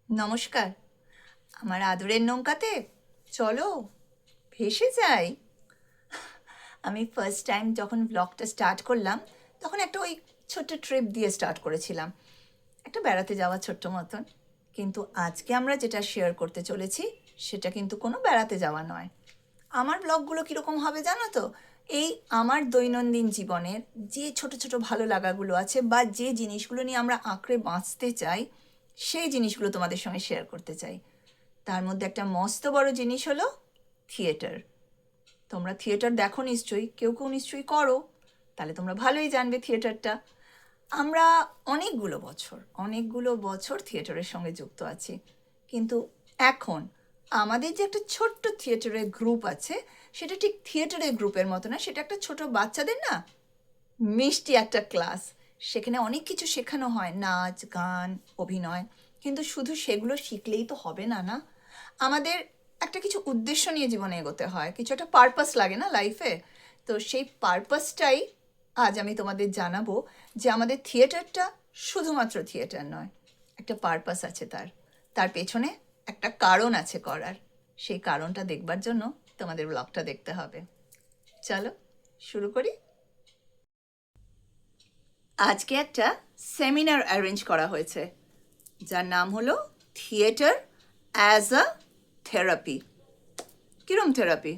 নমস্কার। আমার আদরের নৌকাতে চলো ভেসে যাই। আমি ফার্স্ট টাইম যখন ব্লগটা স্টার্ট করলাম তখন একটা ওই ছোট্ট ট্রিপ দিয়ে স্টার্ট করেছিলাম, একটা বেড়াতে যাওয়া ছোট্ট মতন। কিন্তু আজকে আমরা যেটা শেয়ার করতে চলেছি সেটা কিন্তু কোনো বেড়াতে যাওয়া নয়। আমার ব্লগগুলো কীরকম হবে জানো তো? এই আমার দৈনন্দিন জীবনের যে ছোট ছোট ভালো লাগাগুলো আছে বা যে জিনিসগুলো নিয়ে আমরা আঁকড়ে বাঁচতে চাই, সেই জিনিসগুলো তোমাদের সঙ্গে শেয়ার করতে চাই। তার মধ্যে একটা মস্ত বড় জিনিস হলো থিয়েটার। তোমরা থিয়েটার দেখো নিশ্চয়ই, কেউ কেউ নিশ্চয়ই করো, তাহলে তোমরা ভালোই জানবে থিয়েটারটা। আমরা অনেকগুলো বছর থিয়েটারের সঙ্গে যুক্ত আছি, কিন্তু এখন আমাদের যে একটা ছোট্ট থিয়েটারের গ্রুপ আছে, সেটা ঠিক থিয়েটারের গ্রুপের মতো না, সেটা একটা ছোট বাচ্চাদের না মিষ্টি একটা ক্লাস। সেখানে অনেক কিছু শেখানো হয়, নাচ গান অভিনয়। কিন্তু শুধু সেগুলো শিখলেই তো হবে না, না? আমাদের একটা কিছু উদ্দেশ্য নিয়ে জীবনে এগোতে হয়, কিছু একটা পারপাস লাগে না লাইফে? তো সেই পারপাসটাই আজ আমি তোমাদের জানাবো, যে আমাদের থিয়েটারটা শুধুমাত্র থিয়েটার নয়, একটা পারপাস আছে তার, তার পেছনে একটা কারণ আছে করার। সেই কারণটা দেখবার জন্য তোমাদের ব্লগটা দেখতে হবে। চলো শুরু করি। আজকে একটা সেমিনার অ্যারেঞ্জ করা হয়েছে, যার নাম হলো থিয়েটার অ্যাজ আ থেরাপি। কিরম থেরাপি?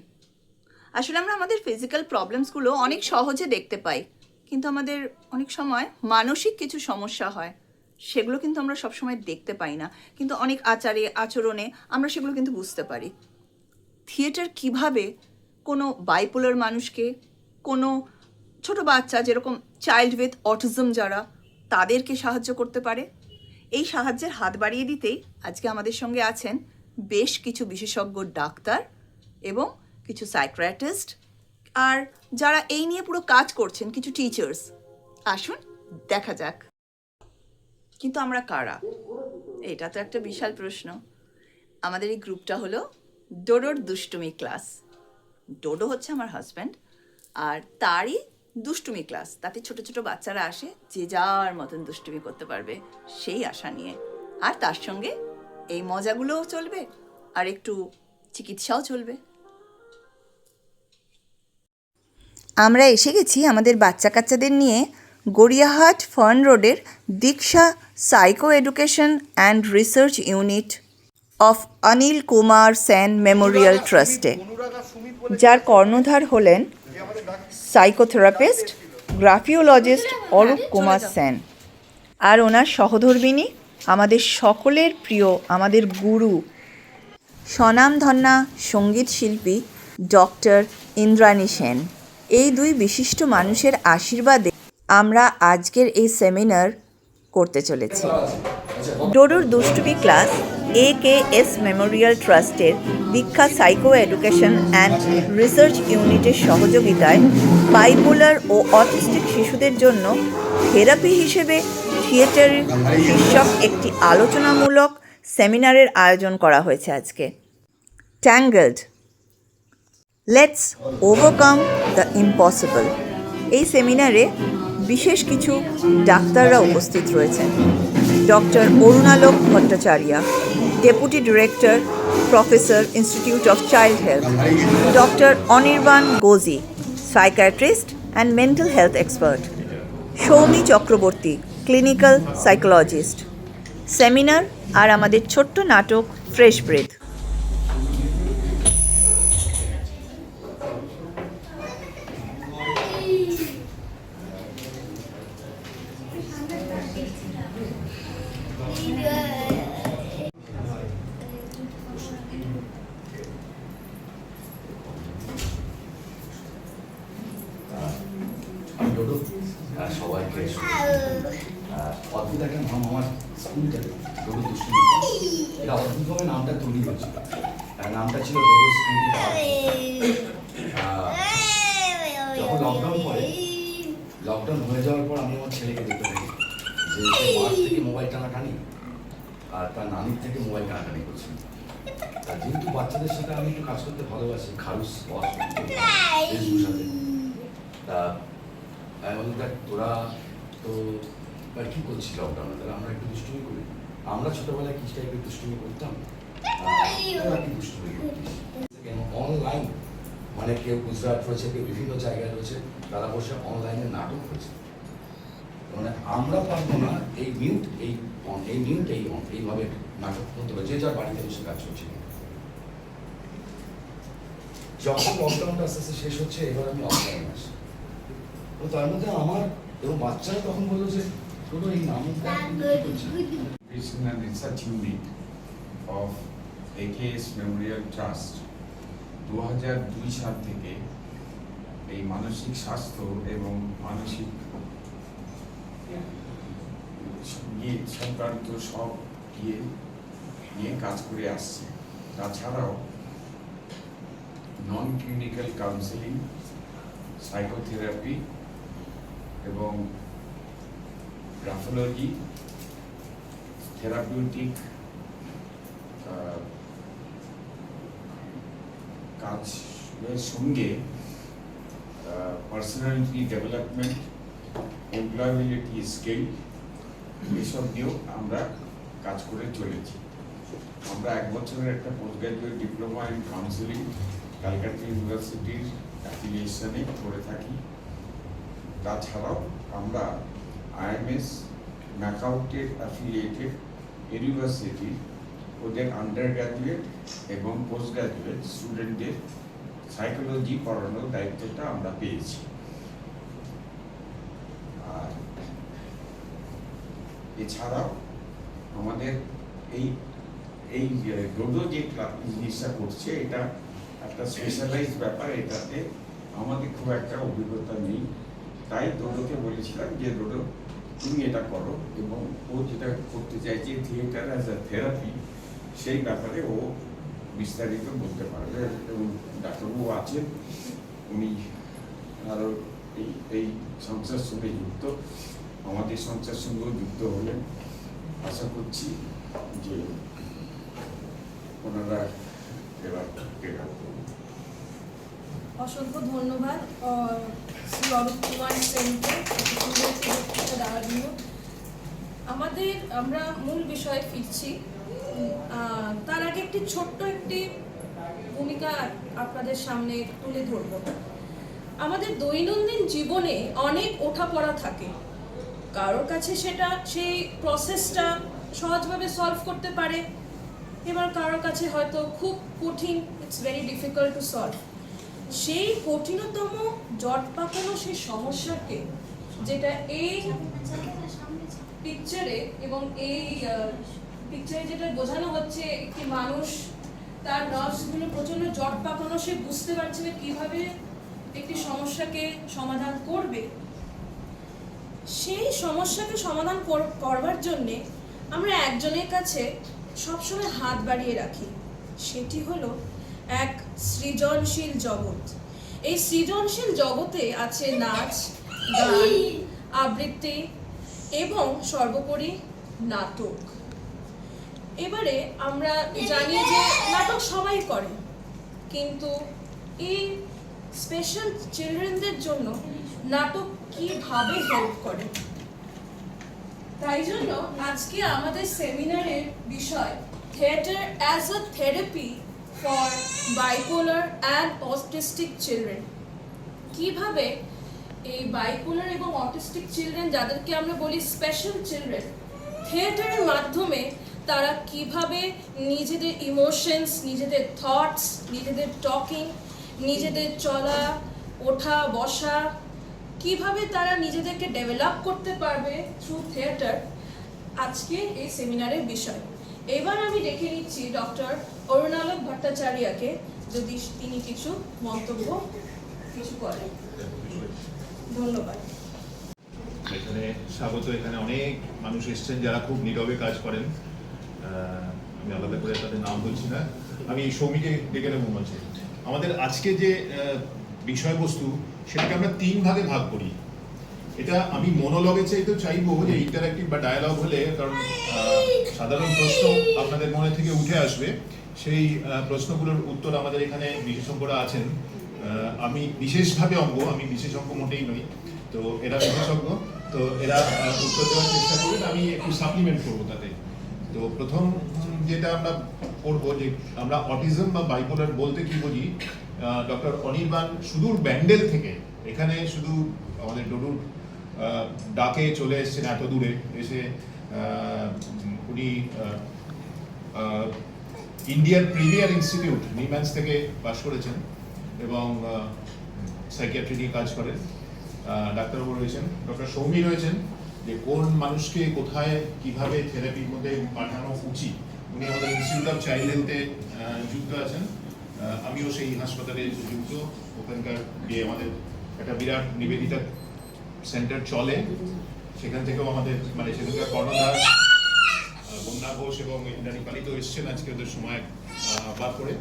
আসলে আমরা আমাদের ফিজিক্যাল প্রবলেমসগুলো অনেক সহজে দেখতে পাই, কিন্তু আমাদের অনেক সময় মানসিক কিছু সমস্যা হয়, সেগুলো কিন্তু আমরা সবসময় দেখতে পাই না, কিন্তু অনেক আচারে আচরণে আমরা সেগুলো কিন্তু বুঝতে পারি। থিয়েটার কিভাবে কোনো বাইপোলার মানুষকে, কোনো ছোট বাচ্চা যেরকম চাইল্ড উইথ অটিজম যারা, তাদেরকে সাহায্য করতে পারে, এই সাহায্যের হাত বাড়িয়ে দিতেই আজকে আমাদের সঙ্গে আছেন বেশ কিছু বিশেষজ্ঞ ডাক্তার এবং কিছু সাইকিয়াট্রিস্ট, আর যারা এই নিয়ে পুরো কাজ করছেন কিছু টিচার্স। আসুন দেখা যাক। কিন্তু আমরা কারা? এটা তো একটা বিশাল প্রশ্ন। আমাদের এই গ্রুপটা হলো ডোডোর দুষ্টুমি ক্লাস। ডোডো হচ্ছে আমার হাজব্যান্ড, আর তারই দুষ্টুমি ক্লাস। তাতে ছোট ছোট বাচ্চারা আসে, যে যার মতন দুষ্টুমি করতে পারবে সেই আশা নিয়ে। আর তার সঙ্গে এই মজাগুলোও চলবে, আর একটু চিকিৎসাও চলবে। আমরা এসে গেছি আমাদের বাচ্চা কাচ্চাদের নিয়ে গড়িয়াহাট ফার্ন রোডের Diksha psycho education and research unit of Anil Kumar Sen memorial ট্রাস্টে, যার কর্ণধার হলেন সাইকোথেরাপিস্ট গ্রাফিওলজিস্ট অরূপ কুমার সেন, আর ওনার সহধর্মিণী আমাদের সকলের প্রিয়, আমাদের গুরু, স্বনামধন্যা সঙ্গীত শিল্পী ডক্টর ইন্দ্রাণী সেন। এই দুই বিশিষ্ট মানুষের আশীর্বাদে আমরা আজকের এই সেমিনার করতে চলেছি। ডোডোর দুষ্টুমি ক্লাস AKS মেমোরিয়াল ট্রাস্টের দীক্ষা সাইকো এডুকেশন অ্যান্ড রিসার্চ ইউনিটের সহযোগিতায় বাইপোলার ও অটিস্টিক শিশুদের জন্য থেরাপি হিসেবে থিয়েটারের শীর্ষক একটি আলোচনামূলক সেমিনারের আয়োজন করা হয়েছে আজকে। Tangled, let's overcome the impossible. এই সেমিনারে বিশেষ কিছু ডাক্তাররা উপস্থিত রয়েছেন। Doctor Arunalok Bhattacharya, deputy director professor institute of child health; doctor Anirban Goji, psychiatrist and mental health expert; Soumi Chakraborty, clinical psychologist. Seminar আর আমাদের ছোট্ট নাটক ফ্রেশ ব্রেথ। সবাইকে অদ্ভুত একটা নাম আমার স্কুলটা, ডোডো দুষ্টুমি। এটা অদ্ভুতভাবে নামটা তৈরি হয়েছিল। নামটা ছিল ডোডো স্মৃতি পার্ক। যখন লকডাউন হয়ে যাওয়ার পর আমি আমার ছেলেকে দেখতে থাকি যে মাঠ থেকে মোবাইল টানাটানি আর তার নানির থেকে মোবাইল টানাটানি করছে। আর যেহেতু বাচ্চাদের সাথে আমি একটু কাজ করতে ভালোবাসি, খারুস বস বেশভূষাতে, তা আমি বললাম দেখ তোরা তো কী করছিস লকডাউনে, তাহলে আমরা একটু দুষ্টুমি করি। আমরা ছোটবেলায় কি টাইপের দুষ্টুমি করতাম, ওরা কি দুষ্টুমি করতিস অনলাইন, মানে কেউ গুজরাট রয়েছে, কেউ বিভিন্ন জায়গায় রয়েছে, তারা বসে অনলাইনে নাটক করছে। মানে আমরা পারবো না এই মিউট এইভাবে নাটক করতে হবে, যে যার বাড়িতে বসে কাজ করছে। যখন লকডাউনটা আস্তে আস্তে শেষ হচ্ছে, এবার আমি অফলাইন আসি, তো তার মধ্যে আমার এবং বাচ্চারা তখন বললো যে কোনো এই নামটা করছে। Education and Research Unit of AKS Memorial Trust 2002 সাল থেকে এই মানসিক স্বাস্থ্য এবং মানসিক সংক্রান্ত সব নিয়ে কাজ করে আসছে। তাছাড়াও নন ক্লিনিক্যাল কাউন্সেলিং, সাইকোথেরাপি এবং গ্রাফোলজি, থেরাপিউটিক কাজের সঙ্গে পার্সোনালিটি ডেভেলপমেন্ট, এমপ্লয়াবিলিটি স্কিল এসব নিয়েও আমরা কাজ করে চলেছি। আমরা 1 বছরের একটা post graduate diploma in counselling Calcutta ইউনিভার্সিটির অ্যাফিলিয়েশনে করে থাকি। তাছাড়াও আমরা IMS ম্যাকাউটের অ্যাফিলিয়েটেড ইউনিভার্সিটি ওদের আন্ডার গ্র্যাজুয়েট এবং পোস্ট গ্র্যাজুয়েট স্টুডেন্টদের সাইকোলজি পড়ানোর দায়িত্বটা আমরা পেয়েছি। আর এছাড়াও আমাদের এই ডোডো যে জিনিসটা করছে, এটা একটা স্পেশালাইজ ব্যাপার, এটাতে আমাদের খুব একটা অভিজ্ঞতা নেই। তাই ডোডোকে বলেছিলাম যে ডোডো তুমি এটা করো, এবং ও যেটা করতে চাইছে থিয়েটার অ্যাজ আ থেরাপি, সেই ব্যাপারে ও বিস্তারিত বলতে পারবে। এবং ডাক্তারবাবু আছেন, উনি আরও এই সংস্থার সঙ্গে যুক্ত, আমাদের সংস্থার সঙ্গেও যুক্ত হলেন। আশা করছি যে ওনারা এবার অসংখ্য ধন্যবাদ শ্রী অরূপ কুমার সেনকে দেওয়ার জন্য। আমরা মূল বিষয়ে ফিরছি। তার আগে একটি ছোট্ট একটি ভূমিকা আপনাদের সামনে তুলে ধরব। আমাদের দৈনন্দিন জীবনে অনেক ওঠাপড়া থাকে, কারোর কাছে সেই প্রসেসটা সহজভাবে সলভ করতে পারে, এবার কারোর কাছে হয়তো খুব কঠিন, it's very difficult to solve. সেই কঠিনতম জট পাকানো সেই সমস্যাকে, যেটা এই পিকচারে এবং এই পিকচারে যেটা বোঝানো হচ্ছে, একটি মানুষ তার নার্ভসগুলো প্রচন্ড জট পাকানো, সে বুঝতে পারছে না কিভাবে একটি সমস্যাকে সমাধান করবে। সেই সমস্যাকে সমাধান করবার জন্যে আমরা একজনের কাছে সবসময় হাত বাড়িয়ে রাখি, সেটি হলো এক সৃজনশীল জগৎ। এই সৃজনশীল জগতে আছে নাচ, গান, আবৃত্তি এবং সর্বোপরি নাটক। এবারে আমরা জানি যে নাটক সবাই করে, কিন্তু এই স্পেশাল চিলড্রেনদের জন্য নাটক কিভাবে হেল্প করে, তাই জন্য আজকে আমাদের সেমিনারের বিষয় theatre as a therapy for bipolar and autistic children. কিভাবে এই বাইপোলার এবং অটিস্টিক চিলড্রেন, যাদেরকে আমরা বলি স্পেশাল চিলড্রেন, থিয়েটারের মাধ্যমে তারা কিভাবে নিজেদের ইমোশনস, নিজেদের থটস, নিজেদের টকিং, নিজেদের চলা ওঠা বসা, কিভাবে তারা নিজেদেরকে ডেভেলপ করতে পারবে থ্রু থিয়েটার, আজকে এই সেমিনারের বিষয়। এবার আমি ডেকে নিচ্ছি ডক্টর অরুণালোক ভট্টাচার্যকে, যদি তিনি কিছু মন্তব্য করেন। ধন্যবাদ। এখানে স্বাগত। এখানে অনেক মানুষ এসেছেন যারা খুব নীরবে কাজ করেন। আমি আলাদা করে তাদের নাম বলছি না, আমি সৌমিকে ডেকে নেব মঞ্চে। আমাদের আজকে যে বিষয়বস্তু, সেটাকে আমরা 3 ভাগে ভাগ করি। এটা আমি মনোলগে চাইবো যে ইন্টারঅ্যাক্টিভ বা ডায়ালগ হলে, কারণ সাধারণ প্রশ্ন আপনাদের মনে থেকে উঠে আসবে, সেই প্রশ্নগুলোর উত্তর আমাদের এখানে বিশেষজ্ঞরা আছেন। আমি বিশেষভাবে আমি বিশেষজ্ঞ মোটেই নই, তো এরা বিশেষজ্ঞ, তো এরা উত্তর দেওয়ার চেষ্টা করবেন, আমি একটু সাপ্লিমেন্ট করবো তাতে। তো প্রথম যেটা আমরা করবো যে আমরা অটিজম বা বাইপোলার বলতে কি বুঝি, ডক্টর অনির্বাণ সুদূর ব্যান্ডেল থেকে এখানে শুধু আমাদের ডোডুর ডাকে চলে এসেছেন এত দূরে এসে। উনি ইন্ডিয়ার প্রিমিয়ার ইনস্টিটিউট নিম্যান্স থেকে পাশ করেছেন এবং সাইকিয়াট্রি নিয়ে কাজ করেন। ডাক্তারবাবু রয়েছেন, ডক্টর সৌমি রয়েছেন, যে কোন মানুষকে কোথায় কিভাবে থেরাপির মধ্যে পাঠানো উচিত। উনি আমাদের ইনস্টিটিউট অফ চাইল্ড হেলথে যুক্ত আছেন, আমিও সেই হাসপাতালে যুক্ত। ওখানকার যে আমাদের একটা বিরাট নিবেদিতা সেন্টার চলে, সেখান থেকেও আমাদের মানে সেখানকার কর্ণধার বন্যা ঘোষ এবং ইন্দ্রাণী পালিত এসছেন আজকে ওদের সময় বার করে।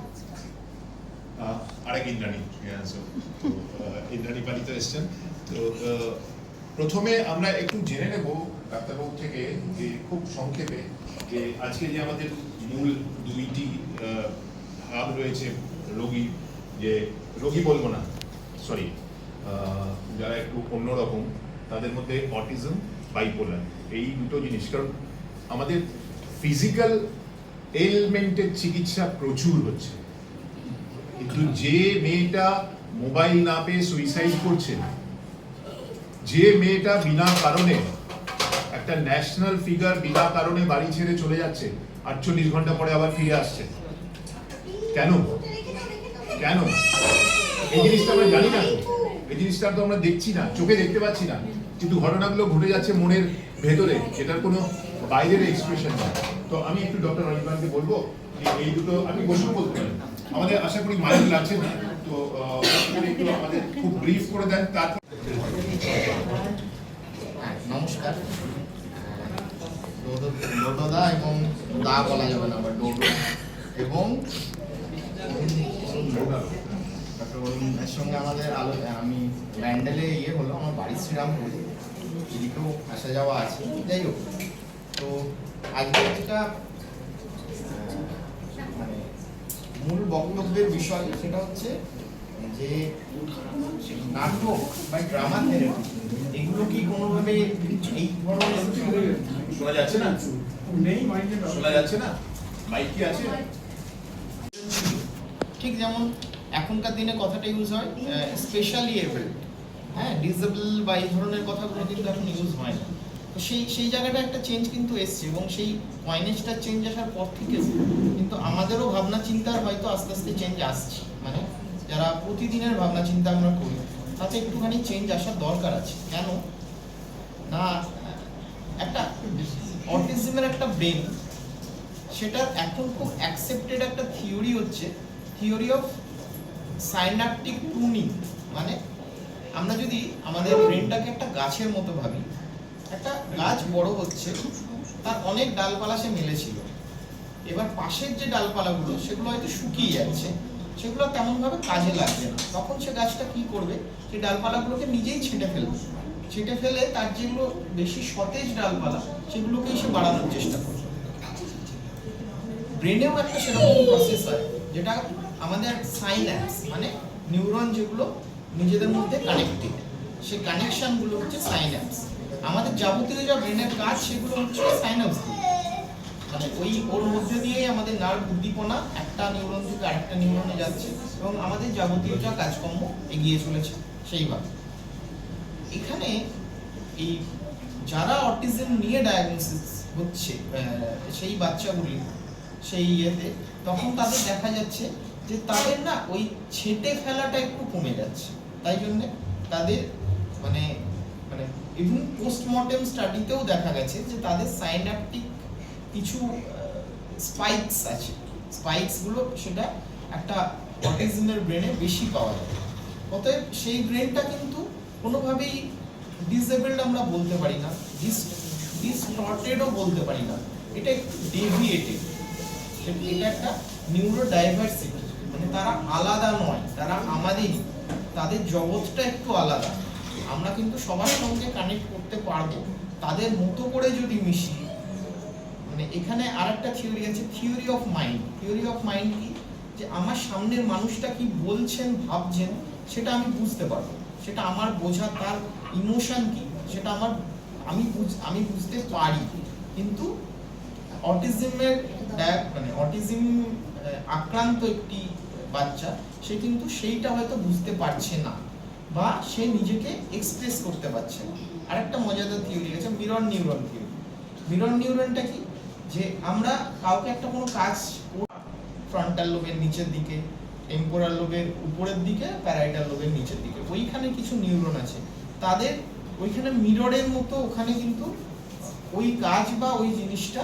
আরেক ইন্দ্রাণী, ইন্দ্রাণী পালিত এসছেন। তো প্রথমে আমরা একটু জেনে নেব ডাক্তারবাবু থেকে যে খুব সংক্ষেপে যে আজকে যে আমাদের মূল দুইটি হাব রয়েছে রোগী, যে রোগী বলবো না, সরি, যারা একটু অন্যরকম, তাদের মধ্যে অটিজম, বাইপোলার, এই দুটো জিনিস। কারণ আমাদের ফিজিক্যাল এলমেন্টের চিকিৎসা প্রচুর হচ্ছে, কিন্তু যে মেয়েটা মোবাইল না পেয়ে সুইসাইড করছে, যে মেয়েটা বিনা কারণে একটা ন্যাশনাল ফিগার বিনা কারণে বাড়ি ছেড়ে চলে যাচ্ছে, 48 ঘন্টা পরে আবার ফিরে আসছে, কেন কেন এই জিনিসটা আমরা জানি না, এই জিনিসটা তো আমরা দেখছি না, চোখে দেখতে পাচ্ছি না, কিন্তু ঘটনাগুলো ঘটে যাচ্ছে মনের ভেতরে, যেটার কোনো বাইরের এক্সপ্রেশন নেই। তো আমি একটু ডক্টর অনির্বাণকে বলবো যে এই দুটো আপনি বসে বলতে পারেন, আমাদের আশা করি মাইক লাগছে না, তো একটু আমাদের খুব ব্রিফ করে দেন। তারপর নমস্কার, ডোডোদা এবং দা বলা যাবে না, ডোডো এবং ডক্টর অরুণের সঙ্গে আমাদের আমি ব্যান্ডেলে হলো, আমার বাড়ি শ্রীরামপুর, এদিকেও আসা যাওয়া আছে। যাই হোক, তো আজকে যেটা মানে মূল বক্তব্যের বিষয় সেটা হচ্ছে যে নাটক বা ড্রামা থেরাপি এগুলো কি কোনোভাবে এই ধরনের শোনা যাচ্ছে না, শোনা যাচ্ছে না, মাইক কি আছে? ঠিক যেমন এখনকার দিনে কথাটা ইউজ হয় স্পেশালি এবেলড, হ্যাঁ, ডিসেবল বা এই ধরনের কথাগুলো কিন্তু এখন ইউজ হয় না। তো সেই জায়গাটা একটা চেঞ্জ কিন্তু এসছে, এবং সেই কয়েনেজটা চেঞ্জ আসার পর থেকে কিন্তু আমাদেরও ভাবনা চিন্তার হয়তো আস্তে আস্তে চেঞ্জ আসছে, মানে যারা প্রতিদিনের ভাবনা চিন্তা আমরা করি তাতে একটুখানি চেঞ্জ আসার দরকার আছে। কেন না, একটা অটিজমের একটা ব্রেন, সেটার এখন খুব অ্যাকসেপ্টেড একটা থিওরি হচ্ছে থিওরি অফ সাইন্যাপটিক প্রুনিং। মানে আমরা যদি আমাদের ব্রেনটাকে একটা গাছের মতো ভাবি, একটা গাছ বড় হচ্ছে, তার অনেক ডালপালা সে মেলেছিল, এবার পাশের যে ডালপালাগুলো সেগুলো হয়তো শুকিয়ে যাচ্ছে, সেগুলো তেমনভাবে কাজে লাগছে না, তখন সে গাছটা কি করবে, সেই ডালপালাগুলোকে নিজেই ছেঁটে ফেলবে, ছেঁটে ফেলে তার যেগুলো বেশি সতেজ ডালপালা সেগুলোকেই সে বাড়ানোর চেষ্টা করবে। ব্রেনেও একটা সেরকম প্রসেস হয়, যেটা আমাদের সাইন্যাপস, মানে নিউরন যেগুলো নিজেদের মধ্যে কানেক্টেড, সেই কানেকশনগুলো হচ্ছে সাইন্যাপস। আমাদের যাবতীয় যা ব্রেনের কাজ সেগুলো হচ্ছে সাইন্যাপস, মানে ওর মধ্যে দিয়েই আমাদের নার্ভ উদ্দীপনা একটা নিউরন থেকে আরেকটা নিউরনে যাচ্ছে, এবং আমাদের যাবতীয় যা কাজকর্ম এগিয়ে চলেছে সেইভাবে। এখানে এই যারা অটিজম নিয়ে ডায়াগনোসিস হচ্ছে সেই বাচ্চাগুলি, সেই ইয়েতে, তখন তাদের দেখা যাচ্ছে যে তাদের না ওই ছেটে ফেলাটা একটু কমে যাচ্ছে, তাই জন্যে তাদের মানে মানে ইভেন পোস্টমর্টেম স্টাডিতেও দেখা গেছে যে তাদের সাইন্যাপটিক কিছু স্পাইকস আছে, স্পাইকসগুলো সেটা একটা অটিজমের ব্রেনে বেশি পাওয়া যায়। অতএব সেই ব্রেনটা কিন্তু কোনোভাবেই ডিসেবলড আমরা বলতে পারি না, ডিসটর্টেডও বলতে পারি না, এটা একটু ডেভিয়েটেড, এটা একটা নিউরো ডাইভার্সিটি, মানে তারা আলাদা নয়, তারা আমাদেরই, তাদের জগৎটা একটু আলাদা। আমরা কিন্তু সবার সঙ্গে কানেক্ট করতে পারবো তাদের মতো করে যদি মিশি। মানে এখানে আরেকটা থিওরি আছে, theory of mind. Theory of mind কি, যে আমার সামনের মানুষটা কি বলছেন ভাবছেন সেটা আমি বুঝতে পারবো, সেটা আমার বোঝা, তার ইমোশন কি সেটা আমি বুঝতে পারি। কিন্তু অটিজমের মানে অটিজম আক্রান্ত একটি বাচ্চা, সে কিন্তু সেইটা হয়তো বুঝতে পারছে না বা সে নিজেকে এক্সপ্রেস করতে পারছে না। আর একটা মজাদার থিওরি আছে মিরর নিউরন থিওরি। মিরর নিউরনটা কি, যে আমরা কাউকে একটা কোনো কাজ ফ্রন্টাল লোবের নিচের দিকে, টেম্পোরাল লোবের উপরের দিকে, প্যারাইটাল লোবের নিচের দিকে, ওইখানে কিছু নিউরন আছে, তাদের ওইখানে মিররের মতো ওখানে কিন্তু ওই কাজ বা ওই জিনিসটা,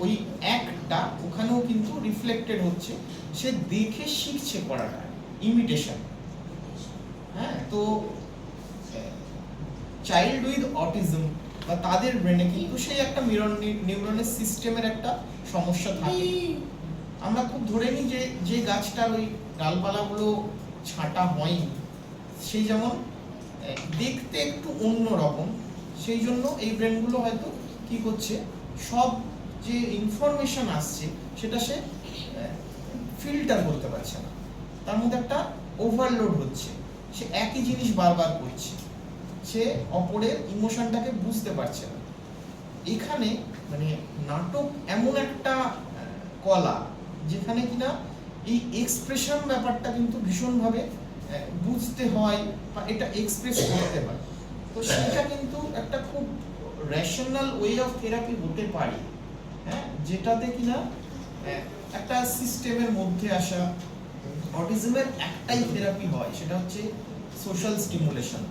ওই অ্যাক্টটা ওখানেও কিন্তু রিফ্লেক্টেড হচ্ছে, সে দেখে শিখছে করাটা, ইমিটেশন। হ্যাঁ, তো চাইল্ড উইথ অটিজম বা তাদের ব্রেনে কিন্তু সেই একটা মিরর নিউরনের সিস্টেমের একটা সমস্যা থাকে। আমরা খুব ধরে নিই যে যে গাছটার ওই ডালপালাগুলো ছাঁটা হয়নি, সেই যেমন দেখতে একটু অন্য রকম, সেই জন্য এই ব্রেনগুলো হয়তো কি করছে, সব যে ইনফরমেশন আসছে সেটা সে ফিল্টার করতে পারছে না, তার মধ্যে একটা ওভারলোড হচ্ছে, সে একই জিনিস বারবার করছে, সে অপরের ইমোশনটাকে বুঝতে পারছে না। এখানে মানে নাটক এমন একটা কলা যেখানে কিনা এই এক্সপ্রেশন ব্যাপারটা কিন্তু ভীষণভাবে বুঝতে হয় বা এটা এক্সপ্রেস করতে হয়। তো সেটা কিন্তু একটা খুব রেশনাল ওয়ে অফ থেরাপি হতে পারে, হ্যাঁ, যেটাতে কিনা একটা সিস্টেমের মধ্যে আসা। অটিজমের একটাই থেরাপি হয়, সেটা হচ্ছে সোশ্যাল স্টিমুলেশন।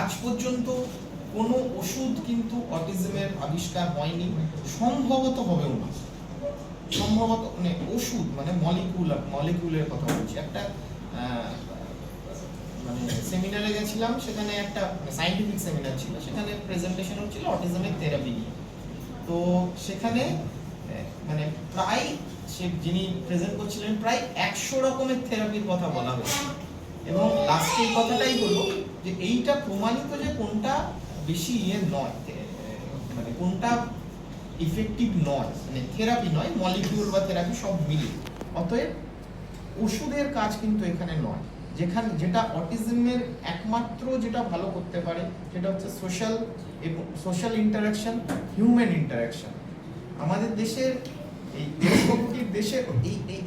আজ পর্যন্ত কোনো ওষুধ কিন্তু অটিজমের আবিষ্কার হয়নি, সম্ভবত হবেও না। সম্ভবত মানে ওষুধ মানে মলিকুলের কথা বলছি। একটা মানে সেমিনারে গেছিলাম, সেখানে একটা সায়েন্টিফিক সেমিনার ছিল, সেখানে প্রেজেন্টেশন হচ্ছিল অটিজমের থেরাপি নিয়ে। তো সেখানে মানে প্রায় সে যিনি প্রেজেন্ট করছিলেন প্রায় 100 রকমের থেরাপির কথা বলা হয়েছে, এবং লাস্টে এই কথাটাই হলো যে এইটা প্রমাণিত যে কোনটা বেশি নয়, মানে কোনটা ইফেক্টিভ নয়, মানে থেরাপি নয়, মলিকিউল বা থেরাপি সব মিলে। অতএব ওষুধের কাজ কিন্তু এখানে নয়। যেটা অটিজমের একমাত্র যেটা ভালো করতে পারে সেটা হচ্ছে সোশ্যাল ইন্টারাকশন, হিউম্যান ইন্টারাকশন। আমাদের দেশের এই দেশভক্তির দেশে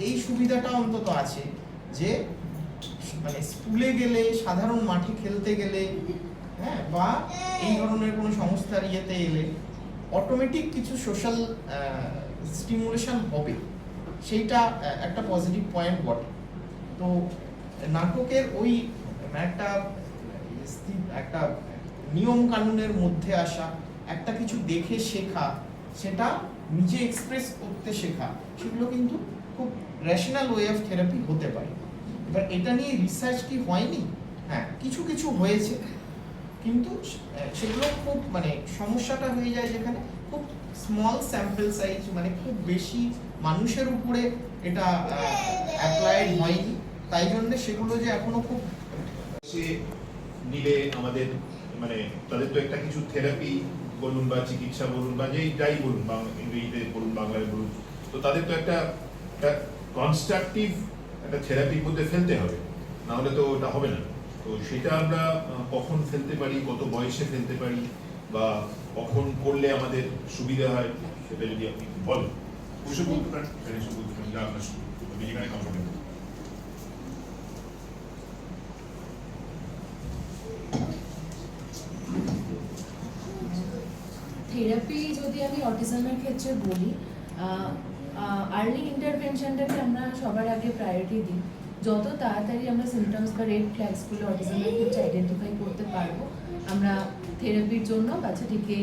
এই সুবিধাটা অন্তত আছে যে মানে স্কুলে গেলে, সাধারণ মাঠে খেলতে গেলে, হ্যাঁ, বা এই ধরনের কোনো সংস্থার ইয়েতে এলে অটোমেটিক কিছু সোশ্যাল স্টিমুলেশন হবে, সেইটা একটা পজিটিভ পয়েন্ট বটে। তো নাটকের ওই একটা নিয়ম কানুনের মধ্যে আসা, একটা কিছু দেখে শেখা, সেটা নিজে এক্সপ্রেস করতে শেখা, সেগুলো কিন্তু খুব রেশনাল ওয়ে অফ থেরাপি হতে পারে। এবার এটা নিয়ে রিসার্চ কি হয়নি? হ্যাঁ, কিছু কিছু হয়েছে, কিন্তু সেগুলো খুব মানে সমস্যাটা হয়ে যায় যেখানে খুব স্মল স্যাম্পল সাইজ, মানে খুব বেশি মানুষের উপরে এটা অ্যাপ্লাইড হয়নি, তাই জন্য সেগুলো যে এখনো খুব নিলে আমাদের মানে তাদের তো একটা কিছু থেরাপি বলুন বা চিকিৎসা বলুন বা যাই বলুন, ইংরেজিতে বলুন বাংলায় বলুন, তো তাদের তো একটা কনস্ট্রাকটিভ একটা থেরাপির মধ্যে ফেলতে হবে, না হলে তো ওটা হবে না। তো সেটা আমরা কখন ফেলতে পারি, কত বয়সে ফেলতে পারি, বা কখন করলে আমাদের সুবিধা হয়, সেটা যদি আপনি বলেন। ওইসব বলতে পারেন, যা আপনার যেখানে কমফোর্টেবল। থেরাপি যদি আমি অটিজমের ক্ষেত্রে বলি, আর্লি ইন্টারভেনশনটাকে আমরা সবার আগে প্রায়োরিটি দিই। যত তাড়াতাড়ি আমরা সিমটমস বা রেড ফ্ল্যাগসগুলো অটিজমের ক্ষেত্রে আইডেন্টিফাই করতে পারবো, আমরা থেরাপির জন্য বাচ্চাটিকে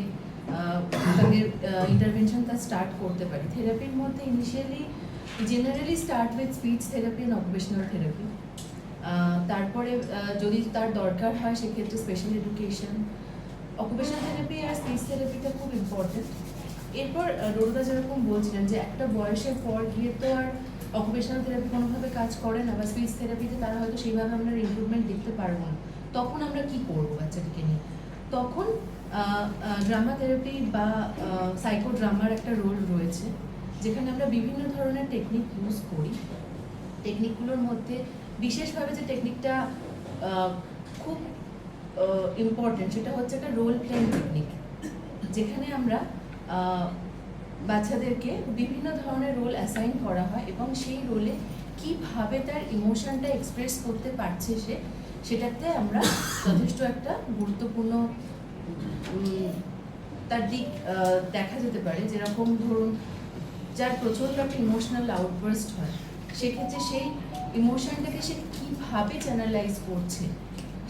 তাদের ইন্টারভেনশনটা স্টার্ট করতে পারি। থেরাপির মধ্যে generally start with speech therapy and occupational therapy. তারপরে যদি তার দরকার হয় সেক্ষেত্রে স্পেশাল এডুকেশন, অকুপেশনাল থেরাপি আর স্পিচ থেরাপিটা খুব ইম্পর্টেন্ট। এরপর রোরদা যেরকম বলছিলেন যে একটা বয়সের পর গিয়ে তো আর অকুপেশনাল থেরাপি কোনোভাবে কাজ করে না, বা স্পিচ থেরাপিতে তারা হয়তো সেইভাবে আমরা ইমপ্রুভমেন্ট দেখতে পারবো না। তখন আমরা কি করবো বাচ্চাটিকে নিয়ে? তখন ড্রামা থেরাপি বা সাইকো ড্রামার একটা রোল রয়েছে, যেখানে আমরা বিভিন্ন ধরনের টেকনিক ইউজ করি। টেকনিকগুলোর মধ্যে বিশেষভাবে যে টেকনিকটা খুব ইম্পর্টেন্ট সেটা হচ্ছে একটা রোল প্লেইং টেকনিক, যেখানে আমরা বাচ্চাদেরকে বিভিন্ন ধরনের রোল অ্যাসাইন করা হয় এবং সেই রোলে কিভাবে তার ইমোশনটা এক্সপ্রেস করতে পারছে সেটাতে আমরা যথেষ্ট একটা গুরুত্বপূর্ণ তার দিক দেখা যেতে পারে। যেরকম ধরুন যার প্রচণ্ড একটা ইমোশনাল আউটবার্স্ট হয়, সেক্ষেত্রে সেই ইমোশনটাকে সে কীভাবে চ্যানেলাইজ করছে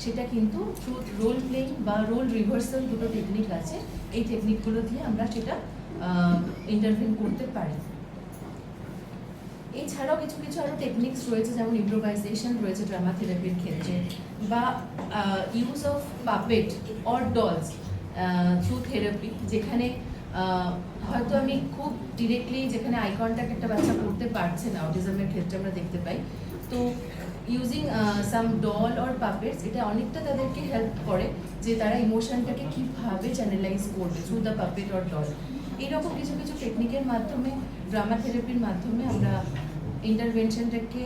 সেটা কিন্তু থ্রু রোল প্লেইং বা রোল রিভার্সাল, দুটো টেকনিক আছে, এই টেকনিকগুলো দিয়ে আমরা সেটা ইন্টারভিউ করতে পারি। এছাড়াও কিছু কিছু আরও টেকনিক্স রয়েছে, যেমন ইম্প্রোভাইজেশন রয়েছে ড্রামা থেরাপির ক্ষেত্রে, বা use of puppet or dolls through therapy, যেখানে হয়তো আমি খুব ডিরেক্টলি যেখানে আই কন্ট্যাক্ট একটা বাচ্চা করতে পারছে না, অটিজমের ক্ষেত্রে আমরা দেখতে পাই, তো using some doll or puppets এটা অনেকটা তাদেরকে হেল্প করে যে তারা ইমোশনটাকে কীভাবে চ্যানেলাইজ করবে through the puppet or doll. এইরকম কিছু কিছু টেকনিকের মাধ্যমে, ড্রামা থেরাপির মাধ্যমে আমরা ইন্টারভেনশনটাকে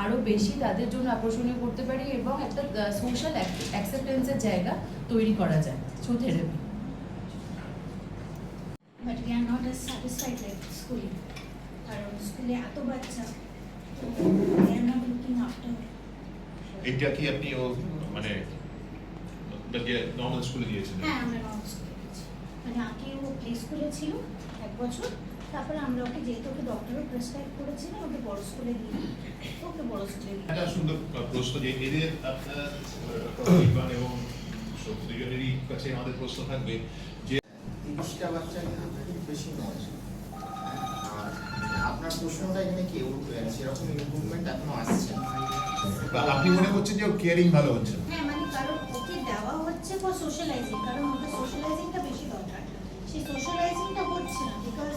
আরও বেশি তাদের জন্য আকর্ষণীয় করতে পারি এবং একটা সোশ্যাল অ্যাকসেপ্টেন্সের জায়গা তৈরি করা যায় through therapy. But we are not as satisfied like schooling. কারণ স্কুলে এত বাচ্চা, they are not looking after. এটা কি আপনি ও মানে নর্মাল স্কুলে দিয়েছিলেন? হ্যাঁ, আমরা নর্মাল স্কুলে গেছি। মানে আগে ও প্লে স্কুলে ছিল 1 বছর, তারপরে আমরা ওকে যেহেতু ওকে ডক্টরও প্রেসক্রাইব করেছিলেন, ওকে বড় স্কুলে দিয়ে ওকে বড় স্কুলে দিয়ে। একটা সুন্দর প্রশ্ন, যে এদের আপনার পরিবার এবং দুজনেরই কাছে আমাদের প্রশ্ন থাকবে যে 30টা বাচ্চা কিন্তু খুব বেশি নয়। আর আপনার প্রশ্নটা এখানে কেউ সেরকম ইমপ্রুভমেন্ট এখনো আসছে না। বা আপনি মনে করছেন যে কেয়ারিং ভালো হচ্ছে? হ্যাঁ, মানে কারণ ওকে দেওয়া হচ্ছে ফর সোশ্যালাইজিং, কারণ ওকে সোশ্যালাইজিংটা বেশি দরকার। সেই সোশ্যালাইজিংটা হচ্ছে না, বিকজ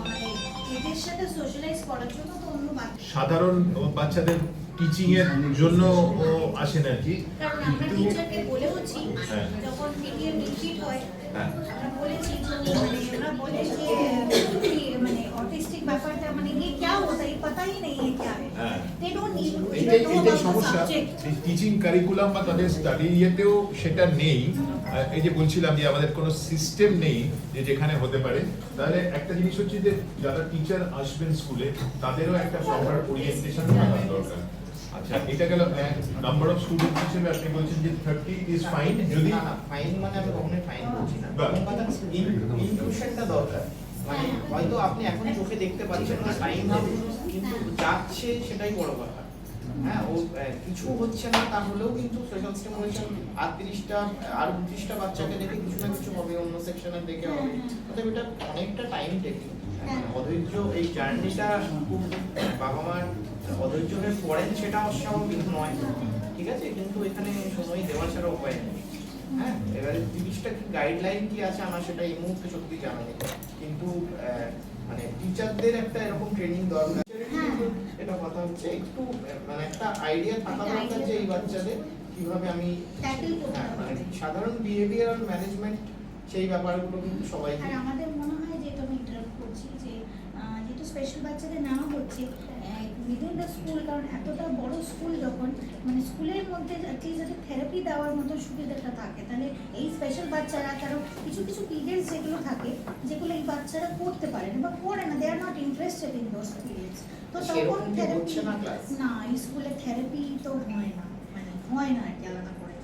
মানে এদের সাথে সোশ্যালাইজ করার জন্য তো অন্য বাচ্চা, সাধারণ বাচ্চাদের টিচিং এর জন্য ও আসেন আর কি, কারণ আমরা কিন্তু টিচারকে বলেওছি হ্যাঁ। যখন পিটিএম রিট্রিট হয়, হ্যাঁ। আমরা বলেছি যে ওরা বলে যে মানে অটিস্টিক ব্যাপারটা মানে ये क्या होता है, ये पता ही नहीं है क्या है, হ্যাঁ। they don't even know এইটাই about the সমস্যা। subject. টিচিং কারিকুলাম বা তাদের স্টাডি ইয়েতেও সেটা নেই। এই যে বলছিলাম যে আমাদের কোনো সিস্টেম নেই যে যেখানে হতে পারে। তাহলে একটা জিনিস হচ্ছে যে যারা টিচার আসবেন স্কুলে, তাদেরও একটা প্রপার ওরিয়েন্টেশন থাকা দরকার। আচ্ছা, এটা গেল নাম্বার অফ স্টুডেন্ট হিসেবে আপনি বলছেন যে 30 ইজ ফাইন। যদি ফাইন মানে আমি কখনোই ফাইন করছি না, বাহ। ইনক্লুশনটা দরকার। মানে হয়তো আপনি এখন চোখে দেখতে পাচ্ছেন না টাইম হবে, কিন্তু যাচ্ছে সেটাই বড় কথা। হ্যাঁ, ও কিছু হচ্ছে না তাহলেও কিন্তু সোশ্যাল স্টিমুলেশন আর 30টা আর 29টা বাচ্চাকে দেখে কিছু না কিছু হবে, অন্য সেকশনে দেখে হবে। অতএব এটা অনেকটা টাইম টেকিং। অধৈর্য এই জার্নিটা বাবা মার অধৈর্য হয়ে পড়েন সেটা অস্বাভাবিক নয়, ঠিক আছে, কিন্তু এখানে সময় দেওয়া ছাড়া উপায় নেই। হ্যাঁ, এবারে 30টা কি গাইডলাইন কি আছে আমার সেটা এই মুহূর্তে সত্যি জানা নেই, কিন্তু মানে টিচারদের একটা এরকম ট্রেনিং দরকার। এটা কথা হচ্ছে একটু মানে একটা আইডিয়া থাকা দরকার যে এই বাচ্চাদের কিভাবে আমি ট্যাকল করতে হবে। মানে সাধারণ বিহেভিয়ারাল ম্যানেজমেন্ট সেই ব্যাপারগুলো কিন্তু সবাই। আর আমাদের মনে হয় যে এটা আমি ইন্টারাপ্ট করছি যে যেহেতু স্পেশাল বাচ্চাদের নেওয়া হচ্ছে উইদিন দ্য স্কুল, কারণ এতটা বড় স্কুল যখন মানে স্কুলের মধ্যে অ্যাটলিস্ট যাতে থেরাপি দেওয়ার মতো সুবিধাটা থাকে, তাহলে এই স্পেশাল বাচ্চারা কারণ কিছু কিছু পিরিয়ডস যেগুলো থাকে যেগুলো এই বাচ্চারা করতে পারে না বা করে না, they are not interested in those periods, তো তখন থেরাপি না, স্কুলে থেরাপি তো হয় না, মানে হয় না আর কি আলাদা করে।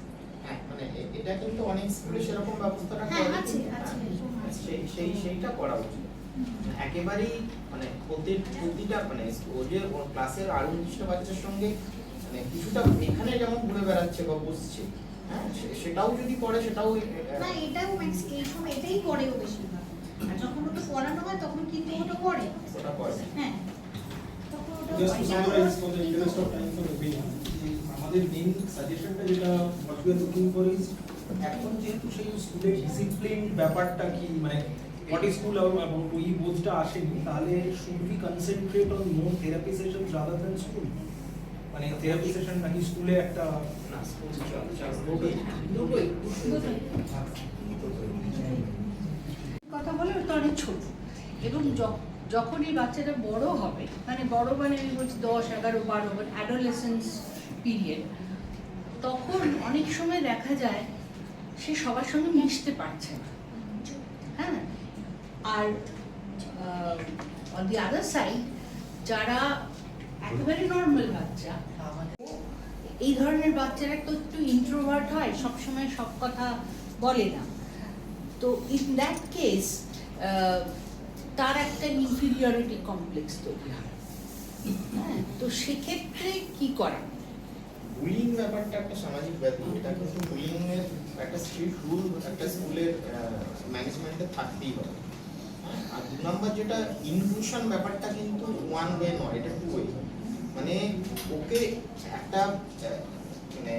হ্যাঁ, মানে এটা কিন্তু অনেক স্কুলে সেরকম ব্যবস্থাটা হ্যাঁ, করে, আছে আছে এরকম আছে। সেইটা করা উচিত। একেবারেই মানে প্রতিটা মানে ওদের ক্লাসের আরো 19টা বাচ্চার সঙ্গে মানে কিছুটা এখানে যেমন ঘুরে বেড়াচ্ছে বা বসছে, হ্যাঁ, সেটাও যদি করে সেটাও না, এটাও ম্যাক্স এই সময় এটাই করেও বেশিরভাগ। আর যখন ওটা পড়ানো হয় তখন কিন্তু ওটা করে, ওটা করে। হ্যাঁ, তখন ওটা Just to হয়। summarize for the interest of time for everyone, আমাদের মেইন সাজেশনটা যেটা what we are looking for is এখন যেহেতু সেই স্কুলের ডিসিপ্লিন ব্যাপারটা কি মানে what is school এবং ওই বোঝটা আসেনি, তাহলে should we concentrate on more therapy sessions rather than school? মানে থেরাপি সেশন নাকি স্কুলে একটা না, স্কুল দুটোই কথা বলে ওটা অনেক ছোট, এবং যখন এই বাচ্চাটা বড় হবে, মানে বড় মানে আমি বলছি 10, 11, 12 মানে অ্যাডোলেসেন্স পিরিয়ড, তখন অনেক সময় দেখা যায় সে সবার সঙ্গে মিশতে পারছে না। হ্যাঁ, আর অন দি আদার সাইড যারা একেবারে নর্মাল বাচ্চা, এই ধরনের বাচ্চারা তো একটু ইন্ট্রোভার্ট হয়, সবসময় সব কথা বলে না, তো ইন দ্যাট কেস তার একটা ইনফিরিয়রিটি কমপ্লেক্স তৈরি হয়। হ্যাঁ, তো সেক্ষেত্রে কি করা? বুলিং ব্যাপারটা একটা সামাজিক ব্যাধি, এটা কিন্তু বুলিং এর একটা স্ট্রিক্ট রুল একটা স্কুলের ম্যানেজমেন্টে থাকতেই হবে। আর 2 নম্বর যেটা ইনক্লুশন ব্যাপারটা কিন্তু ওয়ান ওয়ে নয়, এটা 2 ওয়ে। মানে ওকে একটা মানে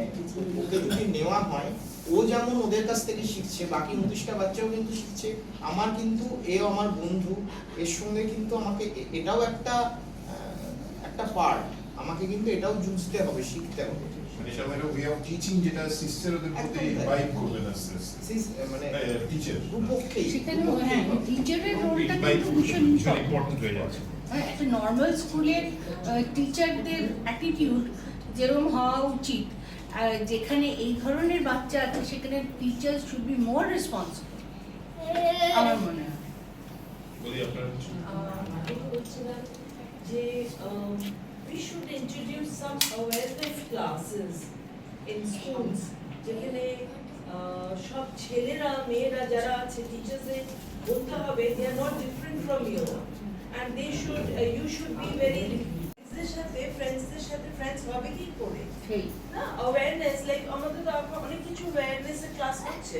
ওকে যদি নেওয়া হয়, ও যেমন ওদের কাছ থেকে শিখছে, বাকি 29টা বাচ্চাও কিন্তু শিখছে। আমার কিন্তু আমার বন্ধু, এর সঙ্গে কিন্তু আমাকে এটাও একটা পার্ট, আমাকে কিন্তু এটাও জুঝতে হবে, শিখতে হবে। মানে এটা একটা ওয়ে অফ টিচিং যেটা সিস্টার ওদের মধ্যে ইনভাইট করবে না মানে টিচার দুপক্ষেই সেখানে হ্যাঁ টিচারের রোলটা কিন্তু ভীষণ ইম্পর্টেন্ট হয়ে যাচ্ছে। একটা নর্মাল স্কুলের টিচারদের অ্যাটিটিউড যেরকম হওয়া উচিত, যেখানে এই ধরনের বাচ্চা আছে সেখানে teacher should be more responsible আমার মনে হয়। বলি আপনার আমি বলছিলাম যে we should introduce some awareness classes in schools যেখানে সব ছেলেরা মেয়েরা যারা আছে টিচার্সদের বলতে হবে they are not different from you and they should you should be very ফ্রেন্ডসদের সাথে ফ্রেন্ডস হবে কি করে না অ্যাওয়ারনেস লাইক আমাদের তো অনেক কিছু অ্যাওয়ারনেসের ক্লাস হচ্ছে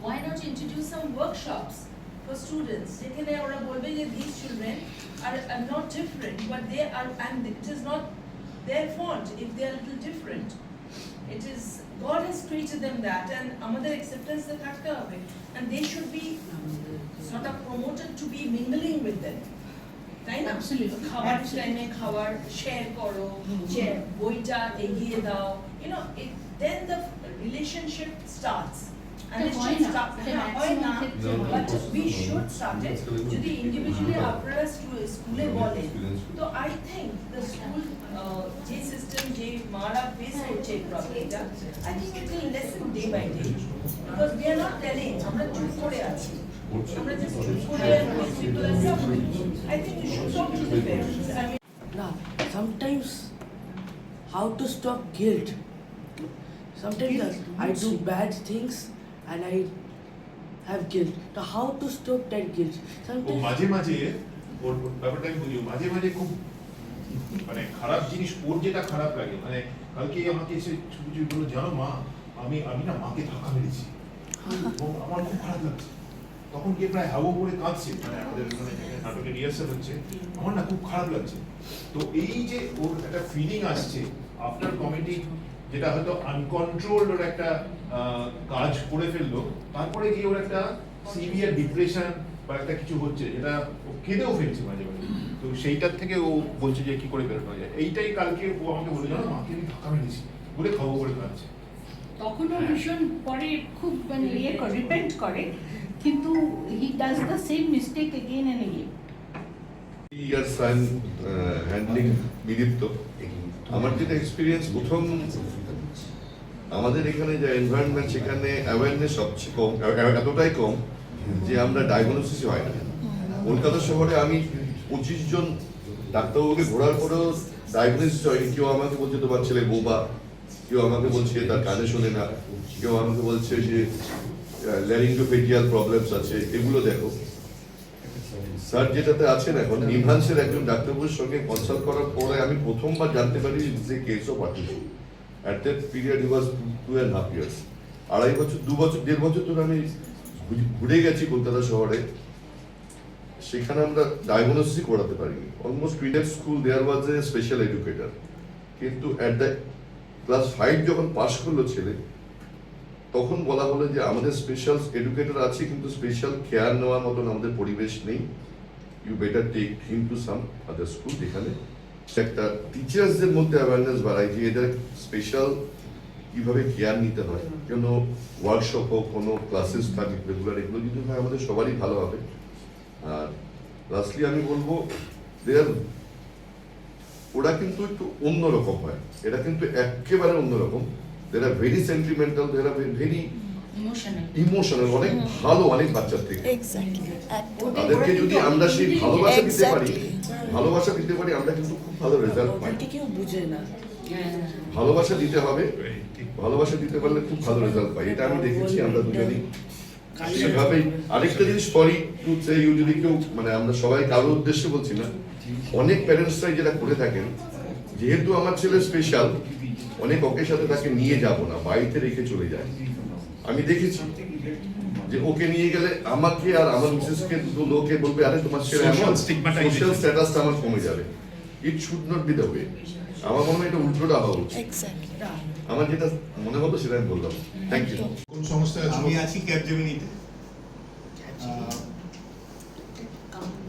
why not introduce some workshops for students যেখানে ওরা বলবে যে these children are not different but they are and it is not their fault if they are a little different it is God has created them that and আমাদের acceptance এ থাকতে হবে and they should be sort of promoted to be mingling with them তাই না খাবার টাইমে খাবার share করো বইটা এগিয়ে দাও you know it then the relationship starts and it should start হয় না but we should start it যদি individually আপনারা স্কুলে বলেন তো I think the school যে সিস্টেম যে মারা ফেস করছে প্রবলেমটা I think it will lessen day by day because we are not telling আমরা চুপ করে আছি আমরা just চুপ করে আছি I think we should talk to the parents I mean Now, sometimes how to stop guilt. Sometimes I do bad things and I have guilt. So how to stop that guilt? O Sometimes মাঝে মাঝে ওর ব্যাপারটা আমি বুঝি মাঝে মাঝে খুব মানে খারাপ জিনিস ওর যেটা খারাপ লাগে মানে কালকে আমাকে এসে কিছু বললো জানো মা আমি না মাকে ধাক্কা মেরেছি এবং আমার খুব খারাপ লাগছে তখন গিয়ে প্রায় হাওয়া করে কাঁদছে মানে আমাদের মানে নাটকের রিহার্সাল হচ্ছে আমার না খুব খারাপ লাগছে তো এই যে ওর একটা ফিলিং আসছে আফটার কমেডি যেটা হয়তো আনকন্ট্রোলড ওর একটা কাজ করে ফেললো তারপরে গিয়ে ওর একটা সিভিয়ার ডিপ্রেশন বা একটা কিছু হচ্ছে যেটা ও কেঁদেও ফেলছে মাঝে মাঝে তো সেইটার থেকে ও বলছে যে কি করে বেরোনো যায় এইটাই কালকে ও আমাকে বলে জানো মাকে আমি ধাক্কা মেরেছি বলে খাবো করে কাঁদছে তখনও ভীষণ পরে খুব মানে রিপেন্ট করে কিন্তু he does the same mistake again and again years I am handling Bidipta আমার যেটা এক্সপিরিয়েন্স প্রথম আমাদের এখানে যে এনভায়রনমেন্ট সেখানে অ্যাওয়ারনেস সবচেয়ে কম এতটাই কম যে আমরা ডায়াগনোসিস হয় না কলকাতা শহরে আমি 25 জন ডাক্তারবাবুকে ঘোরার পরেও ডায়াগনোসিস হয়নি কেউ আমাকে বলছে তোমার ছেলে বোবা কেউ আমাকে বলছে তার কানে শোনে না কেউ আমাকে বলছে যে ল্যারিঙ্গোফেজিয়াল প্রবলেমস আছে এগুলো দেখো স্যার যেটাতে আছেন এখন নিভান্সের একজন ডাক্তারবাবুর সঙ্গে কনসাল্ট করার পরে আমি প্রথমবার জানতে পারি যে case of autism at that period he was 2.5 years 2.5 বছর 2 বছর 1.5 বছর ধরে আমি ঘুরে গেছি কলকাতা শহরে সেখানে আমরা ডায়াগনোসিস করাতে পারিনি almost predate school there was a special educator কিন্তু অ্যাট দ্য ক্লাস 5 যখন পাস করলো ছেলে তখন বলা হলো যে আমাদের স্পেশাল এডুকেটর আছে কিন্তু স্পেশাল কেয়ার নেওয়ার মতন আমাদের পরিবেশ নেই you better take him to some other school যেখানে একটা টিচার্সদের মধ্যে অ্যাওয়ারনেস বাড়ায় যে এদের স্পেশাল কিভাবে কেয়ার নিতে হয় কেন ওয়ার্কশপ হোক কোনো ক্লাসেস থাকে রেগুলার এগুলো যদি হয় আমাদের সবারই ভালো হবে আর লাস্টলি আমি বলবো ওরা কিন্তু একটু অন্যরকম হয় এটা কিন্তু একেবারে অন্যরকম they are very sentimental they are very emotional, অনেক ভালো অনেক বাচ্চার থেকে। তাদেরকে যদি আমরা সেই ভালোবাসা দিতে পারি, আমরা কিন্তু খুব ভালো রেজাল্ট পাই। কেউ বুঝে না, ভালোবাসা দিতে হবে, ভালোবাসা দিতে পারলে খুব ভালো রেজাল্ট পাই, এটা আমি দেখেছি আমরা দুজনেই সেভাবেই। আরেকটা জিনিস সরি টু সে ইউ, যদি কেউ মানে আমরা সবাই কারোর উদ্দেশ্যে বলছি না, অনেক প্যারেন্টসরাই যেটা করে থাকেন, যেহেতু আমার ছেলে স্পেশাল, অনেক ওকের সাথে তাকে নিয়ে যাব না, বাড়িতে রেখে চলে যায়। আমি দেখেছি যে ওকে নিয়ে গেলে আমাকে আর আমার মিসেসকে দুটো লোকে বলবে, আরে তোমার ছেলে এমন, সোশ্যাল স্ট্যাটাসটা আমার কমে যাবে। It should not be the way. আমার মনে হয় এটা উল্টোটা হওয়া উচিত। আমার যেটা মনে হলো সেটা আমি বললাম। Thank you. কোন সংস্থায় আছো? আমি আছি ক্যাপজেমিনিতে।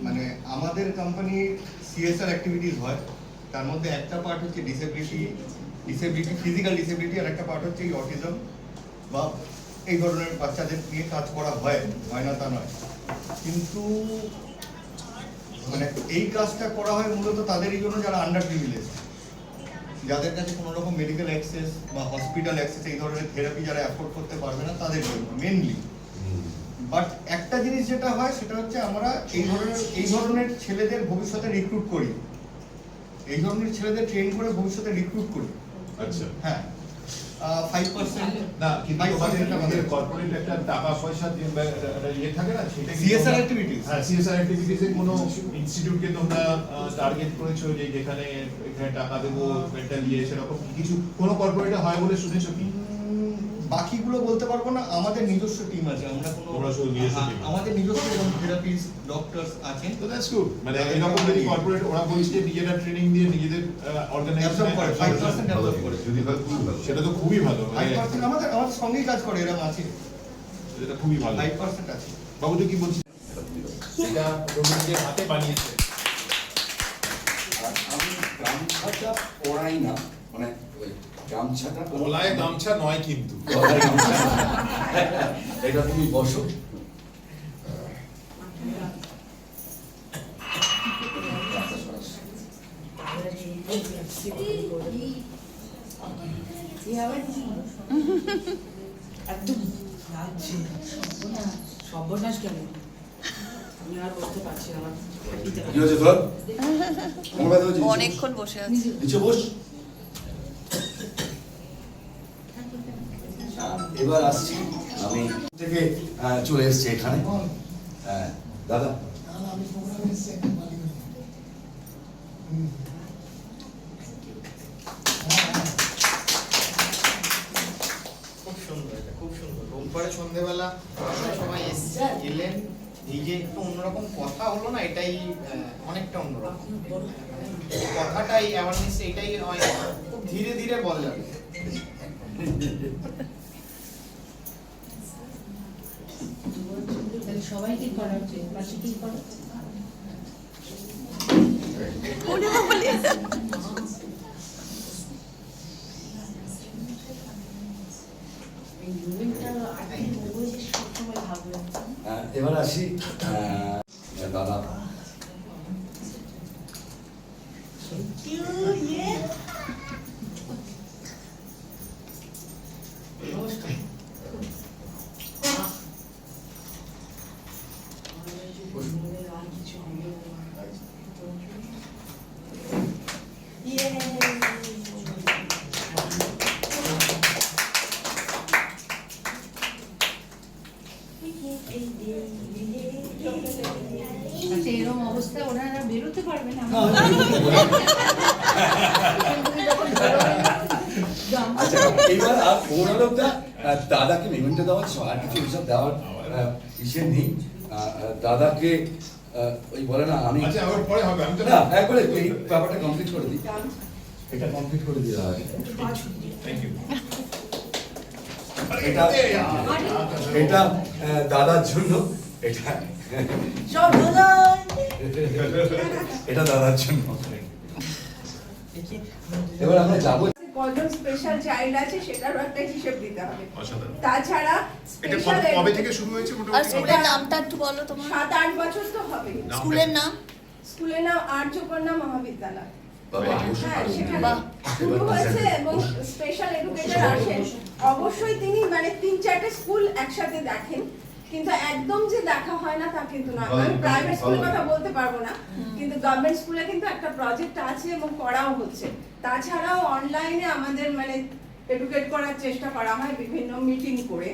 মানে আমাদের কোম্পানির সিএসআর অ্যাক্টিভিটিস হয়, তার মধ্যে একটা পার্ট হচ্ছে ডিসেবিলিটি, ফিজিক্যাল ডিসেবিলিটি, আর একটা পার্ট হচ্ছে এই অটিজম বা এই ধরনের বাচ্চাদের নিয়ে কাজ করা হয় না তা নয়, কিন্তু মানে এই কাজটা করা হয় মূলত তাদেরই জন্য যারা আন্ডার প্রিভিলেজ, যাদের কাছে কোনো রকম মেডিকেল অ্যাক্সেস বা হসপিটাল অ্যাক্সেস, এই ধরনের থেরাপি যারা অ্যাফোর্ড করতে পারবে না তাদের জন্য মেনলি। বাট একটা জিনিস যেটা হয় সেটা হচ্ছে আমরা এই ধরনের ছেলেদের ভবিষ্যতে রিক্রুট করি, এই ধরনের ছেলেদের ট্রেন করে ভবিষ্যতে রিক্রুট করি। আচ্ছা, হ্যাঁ, 5% না কিন্তু আমাদের কর্পোরেট একটা টাকা পয়সা ইয়ে থাকে না, সেটা সিএসআর অ্যাক্টিভিটিস। হ্যাঁ, সিএসআর অ্যাক্টিভিটিস এর কোনো ইনস্টিটিউটকে তোমরা টার্গেট করেছো যে এখানে টাকা দেবো মেন্টাল ইয়ে, সেরকম কিছু কোনো কর্পোরেটে হয় বলে শুনেছো কি? বাকিগুলো বলতে পারবো না, আমাদের নিজস্ব টিম আছে, আমরা আমাদের নিজস্ব থেরাপিস্ট ডক্টরস আছেন, তো দ্যাটস গুড। মানে এরকম যদি কর্পোরেট ওরা বলছে যে নিজেরা ট্রেনিং দিয়ে নিজেদের অর্গানাইজেশন করে 5% ডেভেলপ করে, যদি হয় খুবই ভালো, সেটা তো খুবই ভালো। 5% আমাদের সঙ্গেই কাজ করে, এরকম আছে, এটা খুবই ভালো। 5% আছে। বাবু তুই কি বলছিস? এটা রবীন্দ্রের হাতে বানিয়েছে। আমি গামছাটা পরাই না, মানে ওই গামছাটা গলায় গামছা নয় কিন্তু, এটা তুমি বসো। একদম সর্বনাশ কেন, আমি আর বলতে পারছি না। কি হয়েছে তোর? অনেকক্ষণ বসে আছি। নিচে বস। এবার আসছি আমি থেকে চলে এসেছি এখানে। দাদা খুব সুন্দর, এটা খুব সুন্দর। রোববারে সন্ধ্যেবেলা সবাই এলেন, এই যে একটু অন্যরকম কথা হলো না, এটাই অনেকটা অন্যরকম কথাটাই অ্যাওয়ারনেস, এটাই খুব ধীরে ধীরে বলা যাবে। সবাই কি করা উচিত, পাশে কি করা এবার আসি দাদা। আচ্ছা, এরকম অবস্থা ওনারা বেরোতে পারবে না। আচ্ছা, এবার আর ওরটা দাদাকে মেমেন্টো দেওয়ার আর কিছু হিসাব দেওয়ার ইসে নেই। দাদাকে ওই বলে না, আমি আচ্ছা আবার পরে হবে, আমি তো না একবারে এই ব্যাপারটা কমপ্লিট করে দিই, এটা কমপ্লিট করে দিই দাদা। Thank you. এটা দাদার জন্য, এটা দাদার জন্য। এবার আমরা যাবো। কজন স্পেশাল চাইল্ড আছে সেটারও একটা হিসেব দিতে হবে। অসাধারণ। তাছাড়া এটা স্পেশাল কবে থেকে শুরু হয়েছে আর মোটামুটি? স্কুলের নামটা একটু বলো তোমার। 7-8 বছর তো হবে। স্কুলের নাম? স্কুলের নাম আর্যকন্যা মহাবিদ্যালয়। বাবা অবশ্যই হ্যাঁ, পারবো। সেখানে শুরু হয়েছে এবং স্পেশাল এডুকেটর আসেন। অবশ্যই তিনি মানে 3-4টে স্কুল একসাথে দেখেন, কিন্তু একদম যে দেখা হয় না তা কিন্তু না। আমি প্রাইভেট স্কুলের কথা বলতে পারবো না, কিন্তু গভর্নমেন্ট স্কুলে কিন্তু একটা প্রজেক্ট আছে এবং করাও হচ্ছে। তাছাড়াও অনলাইনে আমাদের মানে এডুকেট করার চেষ্টা করা হয় বিভিন্ন মিটিং করে,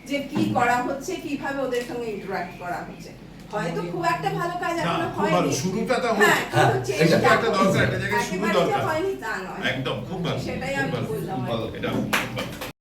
যে কি করা হচ্ছে, কিভাবে ওদের সঙ্গে ইন্টারঅ্যাক্ট করা হচ্ছে। হয়তো খুব একটা ভালো কাজ এখনো খুব ভালো, হয়নি, শুরুটা তো হ্যাঁ, হ্যাঁ, কিন্তু এটা চেষ্টা একটা দরকার, একটা জায়গায় শুরু একেবারে যে দরকার। হয়নি তা নয়। একদম খুব ভালো, সেটাই খুব আমি ভালো, বললাম। ভালো। এটা খুব ভালো।